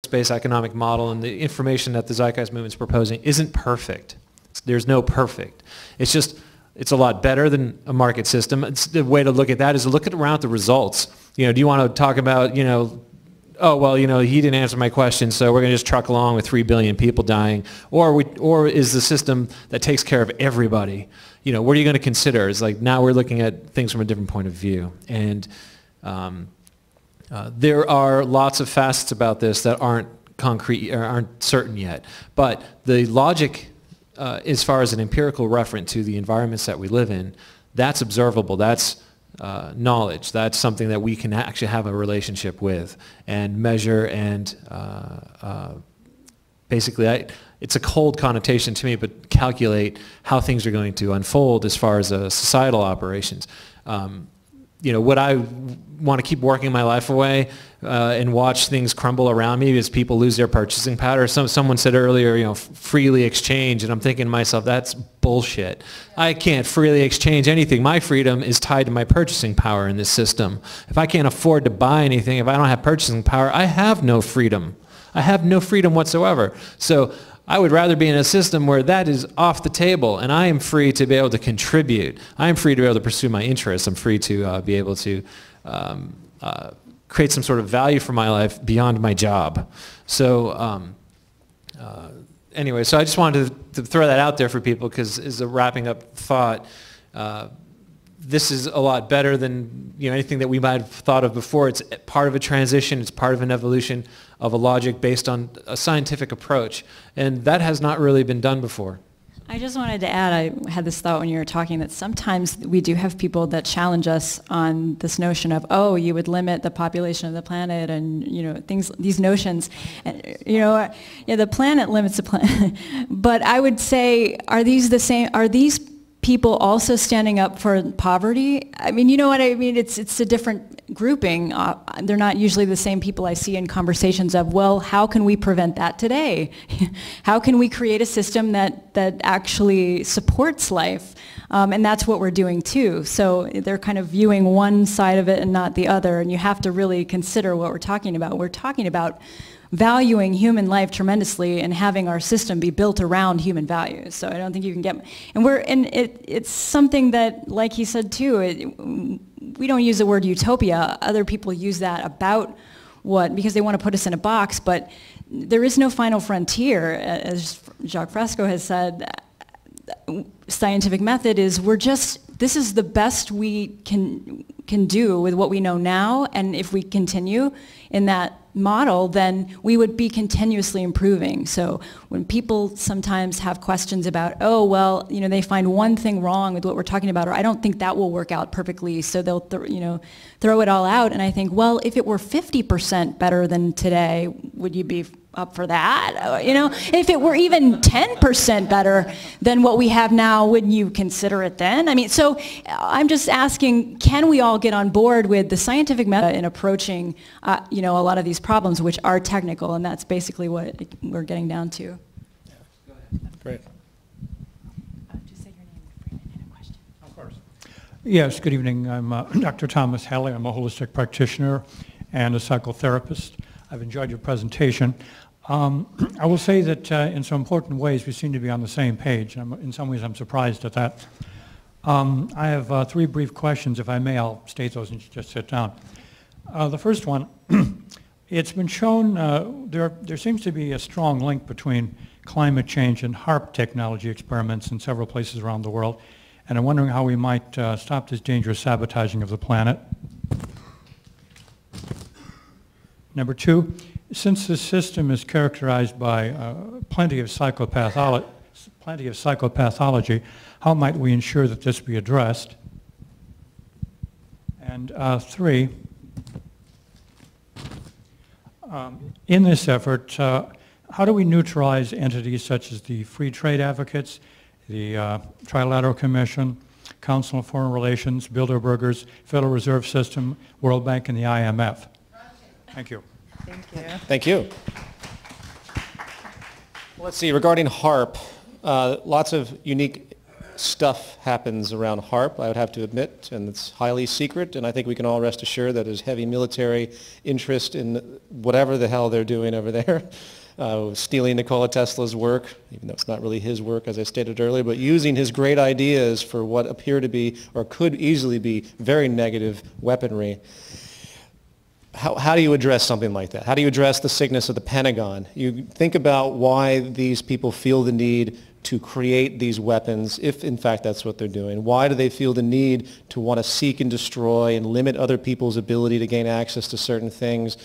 markets-based economic model and the information that the Zeitgeist movement is proposing isn't perfect. There's no perfect. It's just, it's a lot better than a market system. The way to look at that is to look around the results. Do you want to talk about, oh, well, he didn't answer my question, so we're going to just truck along with 3 billion people dying? Or is the system that takes care of everybody? What are you going to consider? It's like now we're looking at things from a different point of view. And there are lots of facets about this that aren't concrete or aren't certain yet. But the logic, as far as an empirical reference to the environments that we live in, that's observable. That's knowledge. That's something that we can actually have a relationship with and measure and basically, it's a cold connotation to me, but calculate how things are going to unfold as far as societal operations. Would I want to keep working my life away and watch things crumble around me as people lose their purchasing power? Someone said earlier, freely exchange, and I'm thinking to myself, that's bullshit. I can't freely exchange anything. My freedom is tied to my purchasing power in this system. If I can't afford to buy anything, if I don't have purchasing power, I have no freedom. I have no freedom whatsoever. So I would rather be in a system where that is off the table and I am free to be able to contribute. I am free to be able to pursue my interests. I'm free to be able to create some sort of value for my life beyond my job. So anyway, so I just wanted to throw that out there for people because as a wrapping up thought, this is a lot better than anything that we might have thought of before. It's part of a transition. It's part of an evolution of a logic based on a scientific approach, and that has not really been done before. I just wanted to add, I had this thought when you were talking that sometimes we do have people that challenge us on this notion of, oh, you would limit the population of the planet and, these notions. And, the planet limits the planet. But I would say, are these people also standing up for poverty? I mean, you know what I mean? It's a different grouping. They're not usually the same people I see in conversations of, well, how can we prevent that today? How can we create a system that actually supports life? And that's what we're doing too. So they're kind of viewing one side of it and not the other, and you have to really consider what we're talking about. We're talking about valuing human life tremendously and having our system be built around human values. So I don't think you can get, it's something that, like he said too, we don't use the word utopia. Other people use that about because they want to put us in a box, but there is no final frontier. As Jacques Fresco has said, scientific method is this is the best we can do with what we know now, and if we continue in that model, then we would be continuously improving. So when people sometimes have questions about, oh, well, they find one thing wrong with what we're talking about, or I don't think that will work out perfectly, so they'll throw it all out. And I think, well, if it were 50% better than today, would you be up for that? If it were even 10% better than what we have now, wouldn't you consider it then? I mean, so I'm just asking, can we all get on board with the scientific method in approaching, a lot of these problems, which are technical, and that's basically what we're getting down to. Yeah. Go ahead. Great. Just say your name and a question. Of course. Yes, good evening. I'm Dr. Thomas Halley. I'm a holistic practitioner and a psychotherapist. I've enjoyed your presentation. I will say that in some important ways we seem to be on the same page. In some ways I'm surprised at that. I have 3 brief questions. If I may, I'll state those and just sit down. The first one, it's been shown there seems to be a strong link between climate change and HAARP technology experiments in several places around the world. And I'm wondering how we might stop this dangerous sabotaging of the planet. Number 2, since this system is characterized by plenty of psychopathology, how might we ensure that this be addressed? And 3, in this effort, how do we neutralize entities such as the Free Trade Advocates, the Trilateral Commission, Council on Foreign Relations, Bilderbergers, Federal Reserve System, World Bank, and the IMF? Thank you. Thank you. Thank you. Let's see, regarding HAARP, lots of unique stuff happens around HARP, I would have to admit, and it's highly secret, and I think we can all rest assured that there's heavy military interest in whatever the hell they're doing over there. Stealing Nikola Tesla's work, even though it's not really his work, as I stated earlier, but using his great ideas for what appear to be, or could easily be, very negative weaponry. How do you address something like that? How do you address the sickness of the Pentagon? You think about why these people feel the need to create these weapons, if in fact that's what they're doing. Why do they feel the need to want to seek and destroy and limit other people's ability to gain access to certain things?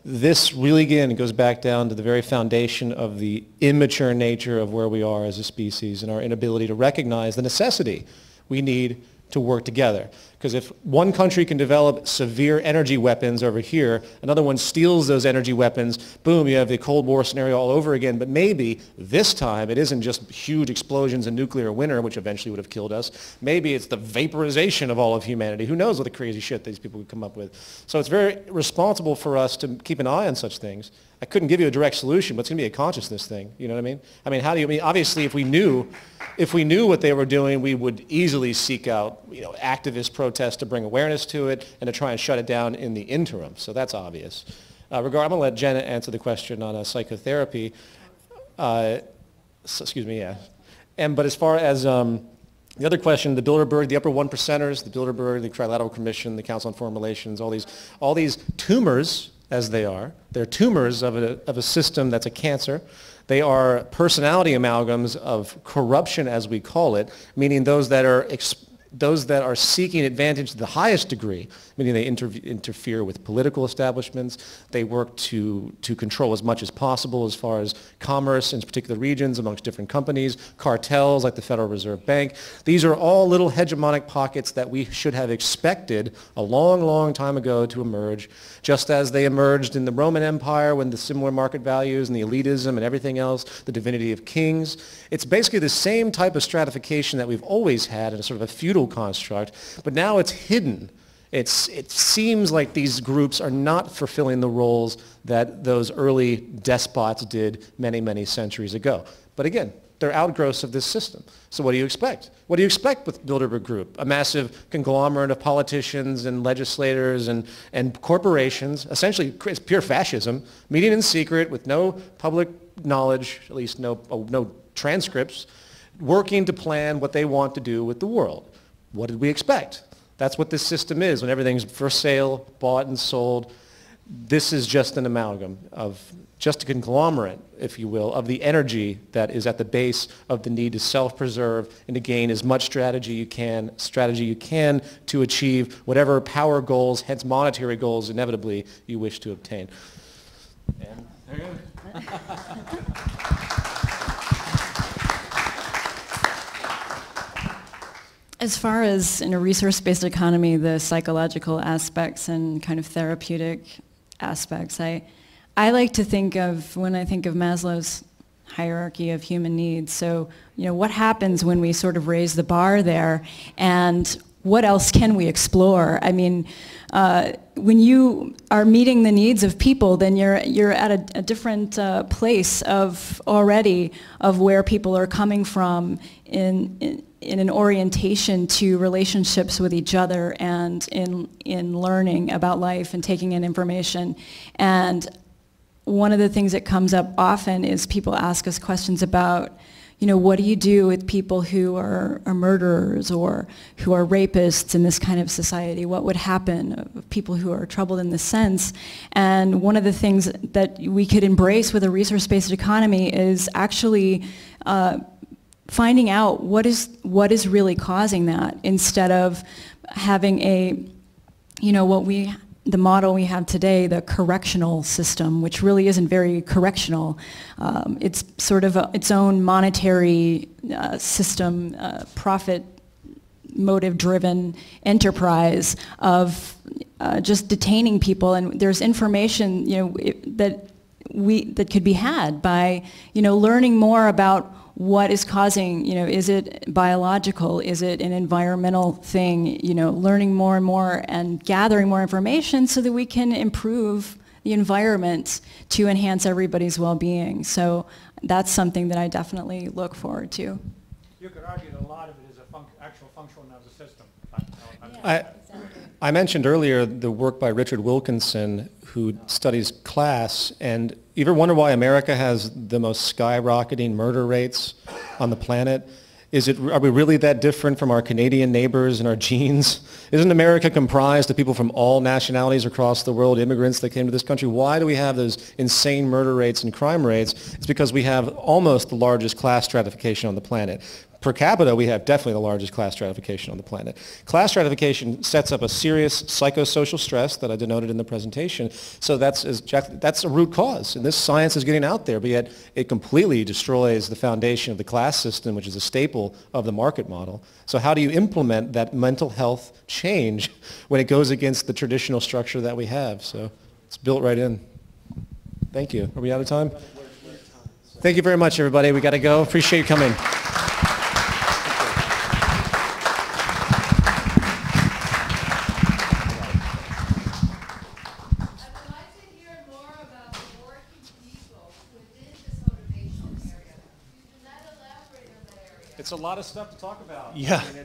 This really, again, goes back down to the very foundation of the immature nature of where we are as a species and our inability to recognize the necessity we need to work together. Because if one country can develop severe energy weapons over here, another one steals those energy weapons, boom, you have the Cold War scenario all over again. But maybe this time it isn't just huge explosions and nuclear winter, which eventually would have killed us. Maybe it's the vaporization of all of humanity. Who knows what the crazy shit these people would come up with. So it's very responsible for us to keep an eye on such things. I couldn't give you a direct solution, but it's going to be a consciousness thing. You know what I mean? I mean, obviously, if we knew what they were doing, we would easily seek out, activist protests to bring awareness to it and to try and shut it down in the interim. So that's obvious. I'm going to let Jenna answer the question on psychotherapy. Excuse me, yeah. But as far as the other question, the Bilderberg, the upper 1%ers, the Bilderberg, the Trilateral Commission, the Council on Foreign Relations, all these tumors, as they are. They're tumors of a system that's a cancer. They are personality amalgams of corruption, as we call it, meaning those that are seeking advantage to the highest degree, meaning they interfere with political establishments. They work to control as much as possible as far as commerce in particular regions amongst different companies, cartels like the Federal Reserve Bank. These are all little hegemonic pockets that we should have expected a long, long time ago to emerge, just as they emerged in the Roman Empire when the similar market values and the elitism and everything else, the divinity of kings. It's basically the same type of stratification that we've always had in a sort of a feudal construct, but now it's hidden. It seems like these groups are not fulfilling the roles that those early despots did many, many centuries ago. But again, they're outgrowths of this system. So what do you expect? What do you expect with Bilderberg Group? A massive conglomerate of politicians and legislators and corporations, essentially it's pure fascism, meeting in secret with no public knowledge, at least no transcripts, working to plan what they want to do with the world. What did we expect? That's what this system is. When everything's for sale, bought and sold, this is just an amalgam of just a conglomerate, if you will, of the energy that is at the base of the need to self-preserve and to gain as much strategy you can to achieve whatever power goals, hence monetary goals, inevitably you wish to obtain. And there you go. As far as in a resource-based economy, the psychological aspects and kind of therapeutic aspects, I like to think of, when I think of Maslow's hierarchy of human needs, so, what happens when we sort of raise the bar there, and what else can we explore? I mean, when you are meeting the needs of people, then you're at a different place of where people are coming from in an orientation to relationships with each other and in learning about life and taking in information. And one of the things that comes up often is people ask us questions about, what do you do with people who are murderers or who are rapists in this kind of society? What would happen of people who are troubled in this sense? And one of the things that we could embrace with a resource-based economy is actually finding out what is really causing that, instead of having the model we have today, the correctional system, which really isn't very correctional. It's sort of its own monetary system, profit motive-driven enterprise of just detaining people. And there's information that could be had by learning more about what is causing, is it biological, is it an environmental thing, learning more and more and gathering more information so that we can improve the environment to enhance everybody's well-being. So that's something that I definitely look forward to. You could argue that a lot of it is a actual functional nervous system. I mentioned earlier the work by Richard Wilkinson, who studies class, and you ever wonder why America has the most skyrocketing murder rates on the planet? Are we really that different from our Canadian neighbors and our genes? Isn't America comprised of people from all nationalities across the world, immigrants that came to this country? Why do we have those insane murder rates and crime rates? It's because we have almost the largest class stratification on the planet. Per capita, we have definitely the largest class stratification on the planet. Class stratification sets up a serious psychosocial stress that I denoted in the presentation. So that's a root cause. And this science is getting out there, but yet it completely destroys the foundation of the class system, which is a staple of the market model. So how do you implement that mental health change when it goes against the traditional structure that we have? So it's built right in. Thank you. Are we out of time? Thank you very much, everybody. We got to go. Appreciate you coming. It's a lot of stuff to talk about. Yeah. I mean,